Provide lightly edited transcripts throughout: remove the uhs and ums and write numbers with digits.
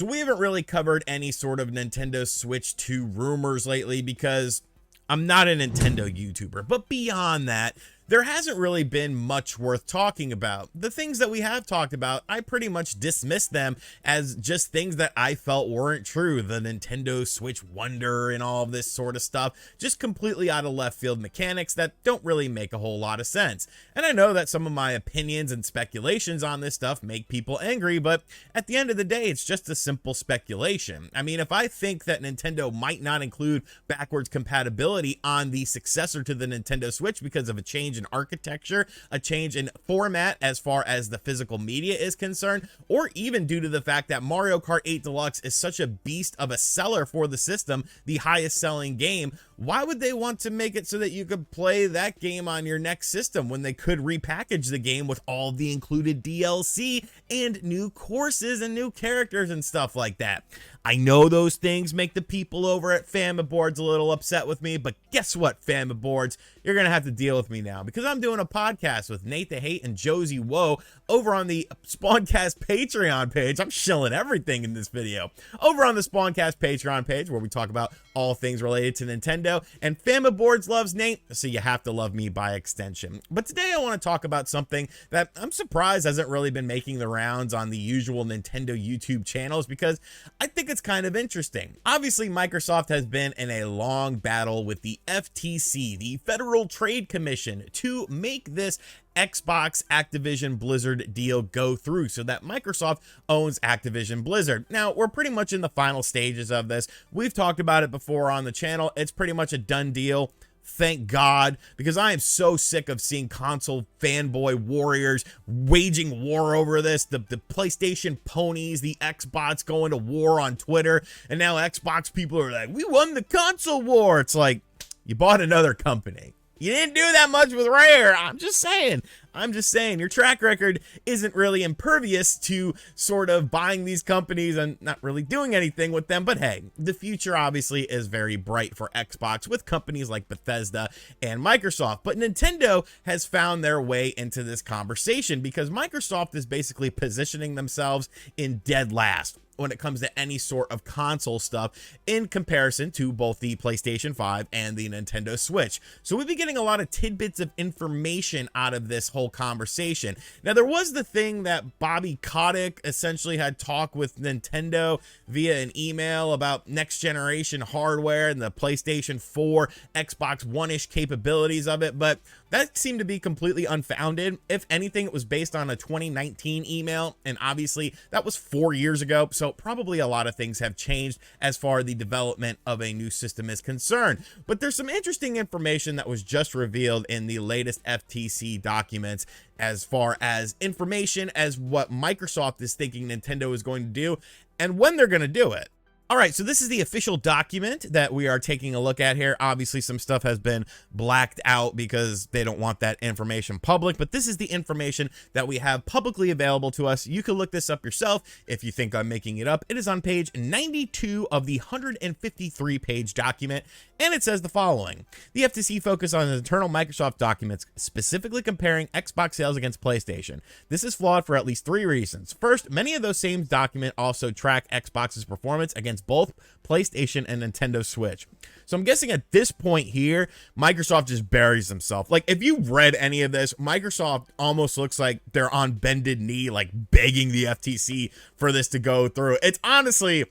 So we haven't really covered any sort of Nintendo Switch 2 rumors lately because I'm not a Nintendo YouTuber. But beyond that, there hasn't really been much worth talking about. The things that we have talked about, I pretty much dismissed them as just things that I felt weren't true. The Nintendo Switch Wonder and all of this sort of stuff, just completely out of left field mechanics that don't really make a whole lot of sense. And I know that some of my opinions and speculations on this stuff make people angry, but at the end of the day, it's just a simple speculation. I mean, if I think that Nintendo might not include backwards compatibility on the successor to the Nintendo Switch because of a change in architecture, a change in format as far as the physical media is concerned, or even due to the fact that Mario Kart 8 Deluxe is such a beast of a seller for the system, the highest selling game, why would they want to make it so that you could play that game on your next system when they could repackage the game with all the included DLC and new courses and new characters and stuff like that? I know those things make the people over at Famiboards a little upset with me, but guess what, Famiboards? You're going to have to deal with me now because I'm doing a podcast with Nate the Hate and Josie Woe over on the Spawncast Patreon page. I'm shilling everything in this video. Over on the Spawncast Patreon page where we talk about all things related to Nintendo, and Famiboards loves Nate, so you have to love me by extension. But today I want to talk about something that I'm surprised hasn't really been making the rounds on the usual Nintendo YouTube channels because I think it's kind of interesting. Obviously, Microsoft has been in a long battle with the FTC, the Federal Trade Commission, to make this Xbox Activision Blizzard deal go through so that Microsoft owns Activision Blizzard. Now, we're pretty much in the final stages of this. We've talked about it before on the channel. It's pretty much a done deal. Thank God, because I am so sick of seeing console fanboy warriors waging war over this. The PlayStation ponies, the Xbox going to war on Twitter, and now Xbox people are like, we won the console war. It's like, you bought another company. You didn't do that much with Rare. I'm just saying your track record isn't really impervious to sort of buying these companies and not really doing anything with them. But hey, the future obviously is very bright for Xbox with companies like Bethesda and Microsoft. But Nintendo has found their way into this conversation because Microsoft is basically positioning themselves in dead last when it comes to any sort of console stuff in comparison to both the PlayStation 5 and the Nintendo Switch. So we'll be getting a lot of tidbits of information out of this whole conversation. Now, there was the thing that Bobby Kotick essentially had talked with Nintendo via an email about next generation hardware and the PlayStation 4, Xbox One-ish capabilities of it, but that seemed to be completely unfounded. If anything, it was based on a 2019 email, and obviously that was 4 years ago, so probably a lot of things have changed as far as the development of a new system is concerned. But there's some interesting information that was just revealed in the latest FTC documents as far as information as what Microsoft is thinking Nintendo is going to do and when they're going to do it. All right, so this is the official document that we are taking a look at here. Obviously, some stuff has been blacked out because they don't want that information public, but this is the information that we have publicly available to us. You can look this up yourself if you think I'm making it up. It is on page 92 of the 153-page document, and it says the following. The FTC focused on internal Microsoft documents, specifically comparing Xbox sales against PlayStation. This is flawed for at least 3 reasons. First, many of those same documents also track Xbox's performance against both PlayStation and Nintendo Switch. So I'm guessing at this point here, Microsoft just buries themselves. Like, if you've read any of this, Microsoft almost looks like they're on bended knee, like begging the FTC for this to go through. It's honestly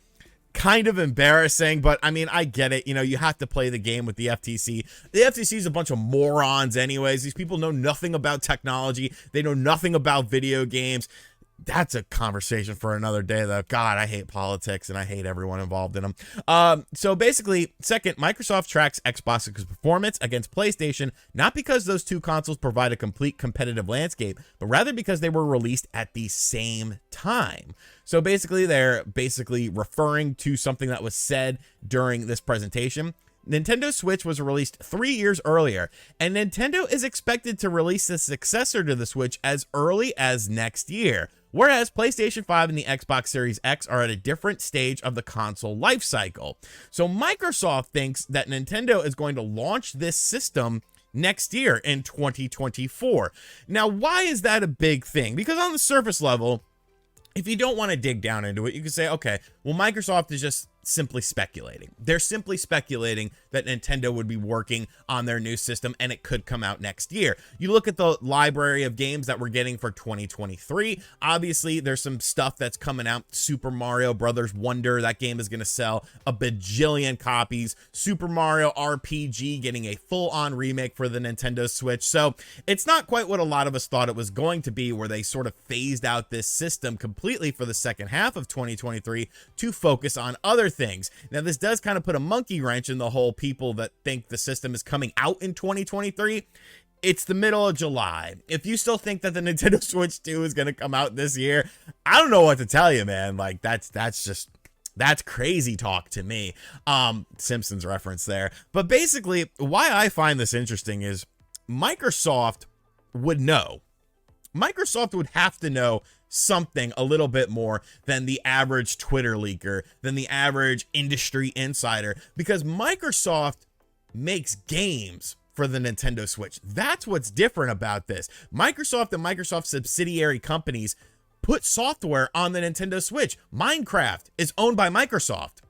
kind of embarrassing, but I mean, I get it. You know, you have to play the game with the FTC. The FTC is a bunch of morons anyways. These people know nothing about technology. They know nothing about video games. That's a conversation for another day, though. God, I hate politics and I hate everyone involved in them. So basically, second, Microsoft tracks Xbox's performance against PlayStation, not because those two consoles provide a complete competitive landscape, but rather because they were released at the same time. So basically, they're referring to something that was said during this presentation. Nintendo Switch was released 3 years earlier, and Nintendo is expected to release the successor to the Switch as early as next year. Whereas PlayStation 5 and the Xbox Series X are at a different stage of the console life cycle. So Microsoft thinks that Nintendo is going to launch this system next year in 2024. Now, why is that a big thing? Because on the surface level, if you don't want to dig down into it, you can say, okay, well, Microsoft is just simply speculating. They're simply speculating that Nintendo would be working on their new system and it could come out next year. You look at the library of games that we're getting for 2023. Obviously, there's some stuff that's coming out. Super Mario Brothers Wonder, that game is going to sell a bajillion copies. Super Mario RPG getting a full-on remake for the Nintendo Switch. So it's not quite what a lot of us thought it was going to be, where they sort of phased out this system completely for the second half of 2023 to focus on other things. Now, this does kind of put a monkey wrench in the whole people that think the system is coming out in 2023. It's the middle of July. If you still think that the Nintendo Switch 2 is going to come out this year, I don't know what to tell you, man. Like, that's crazy talk to me. Simpsons reference there. But basically, why I find this interesting is Microsoft would know. Microsoft would have to know something a little bit more than the average Twitter leaker, than the average industry insider, because Microsoft makes games for the Nintendo Switch. That's what's different about this. Microsoft and Microsoft subsidiary companies put software on the Nintendo Switch. Minecraft is owned by Microsoft,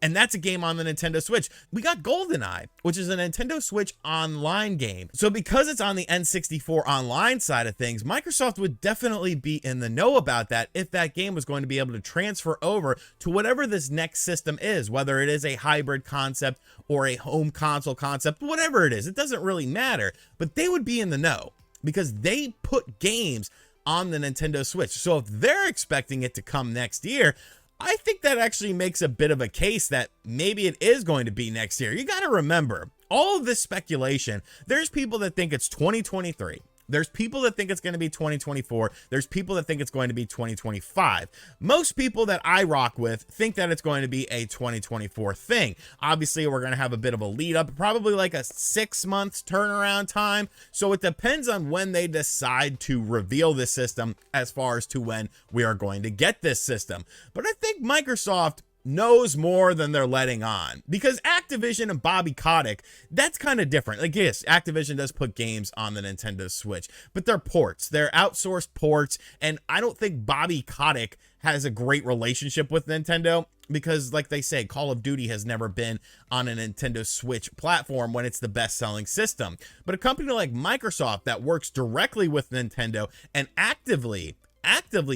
and that's a game on the Nintendo Switch. We got GoldenEye, which is a Nintendo Switch online game. So because it's on the N64 online side of things, Microsoft would definitely be in the know about that if that game was going to be able to transfer over to whatever this next system is, whether it is a hybrid concept or a home console concept, whatever it is, it doesn't really matter. But they would be in the know because they put games on the Nintendo Switch. So if they're expecting it to come next year, I think that actually makes a bit of a case that maybe it is going to be next year. You got to remember, all of this speculation, there's people that think it's 2023. There's people that think it's going to be 2024. There's people that think it's going to be 2025. Most people that I rock with think that it's going to be a 2024 thing. Obviously, we're going to have a bit of a lead up, probably like a 6 months turnaround time. So it depends on when they decide to reveal this system as far as to when we are going to get this system. But I think Microsoft knows more than they're letting on, because Activision and Bobby Kotick, that's kind of different. Like, yes, Activision does put games on the Nintendo Switch, but they're ports, they're outsourced ports, and I don't think Bobby Kotick has a great relationship with Nintendo, because like they say, Call of Duty has never been on a Nintendo Switch platform when it's the best-selling system. But a company like Microsoft that works directly with Nintendo and actively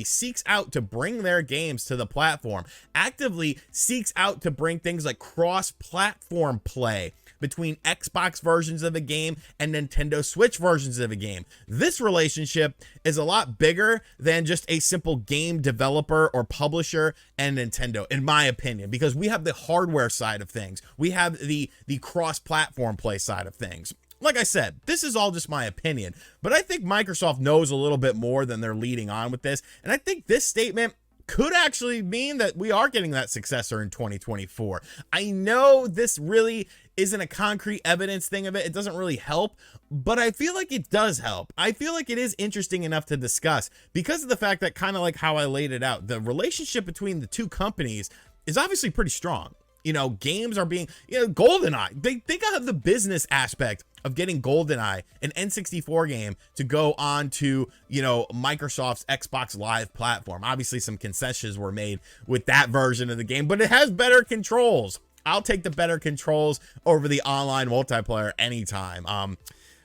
seeks out to bring their games to the platform, actively seeks out to bring things like cross-platform play between Xbox versions of a game and Nintendo Switch versions of a game. This relationship is a lot bigger than just a simple game developer or publisher and Nintendo, in my opinion, because we have the hardware side of things. We have the cross-platform play side of things. Like I said, this is all just my opinion, but I think Microsoft knows a little bit more than they're leading on with this. And I think this statement could actually mean that we are getting that successor in 2024. I know this really isn't a concrete evidence thing of it. It doesn't really help, but I feel like it does help. I feel like it is interesting enough to discuss because of the fact that, kind of like how I laid it out, the relationship between the two companies is obviously pretty strong. You know, games are being, GoldenEye, they got the business aspect of getting GoldenEye, an N64 game, to go on to, Microsoft's Xbox Live platform. Obviously, some concessions were made with that version of the game, but it has better controls. I'll take the better controls over the online multiplayer anytime.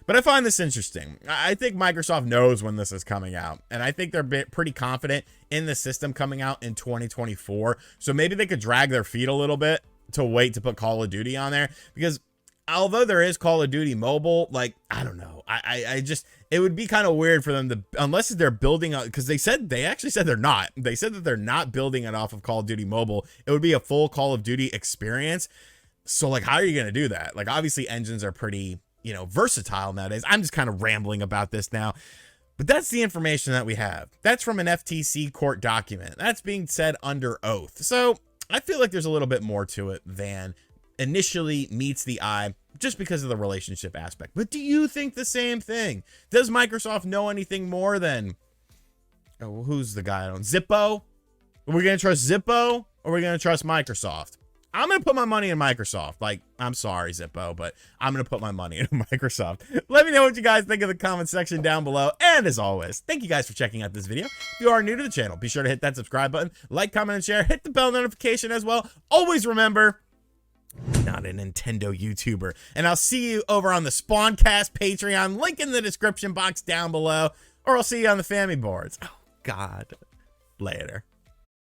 But I find this interesting. I think Microsoft knows when this is coming out, and I think they're pretty confident in the system coming out in 2024. So maybe they could drag their feet a little bit to wait to put Call of Duty on there, because although there is Call of Duty Mobile, like, I don't know. I just, it would be kind of weird for them to, unless they're building on, because they actually said they're not. They said that they're not building it off of Call of Duty Mobile. It would be a full Call of Duty experience. So, like, how are you going to do that? Like, obviously engines are pretty, versatile nowadays. I'm just kind of rambling about this now, but that's the information that we have. That's from an FTC court document. That's being said under oath. So I feel like there's a little bit more to it than initially meets the eye, just because of the relationship aspect. But do you think the same thing? Does Microsoft know anything more than, who's the guy on Zippo? Are we going to trust Zippo or are we going to trust Microsoft? I'm going to put my money in Microsoft. Like, I'm sorry, Zippo, but I'm going to put my money in Microsoft. Let me know what you guys think in the comment section down below. And as always, thank you guys for checking out this video. If you are new to the channel, be sure to hit that subscribe button, like, comment, and share. Hit the bell notification as well. Always remember, not a Nintendo YouTuber. And I'll see you over on the Spawncast Patreon, link in the description box down below, or I'll see you on the Family Boards. Oh, God. Later.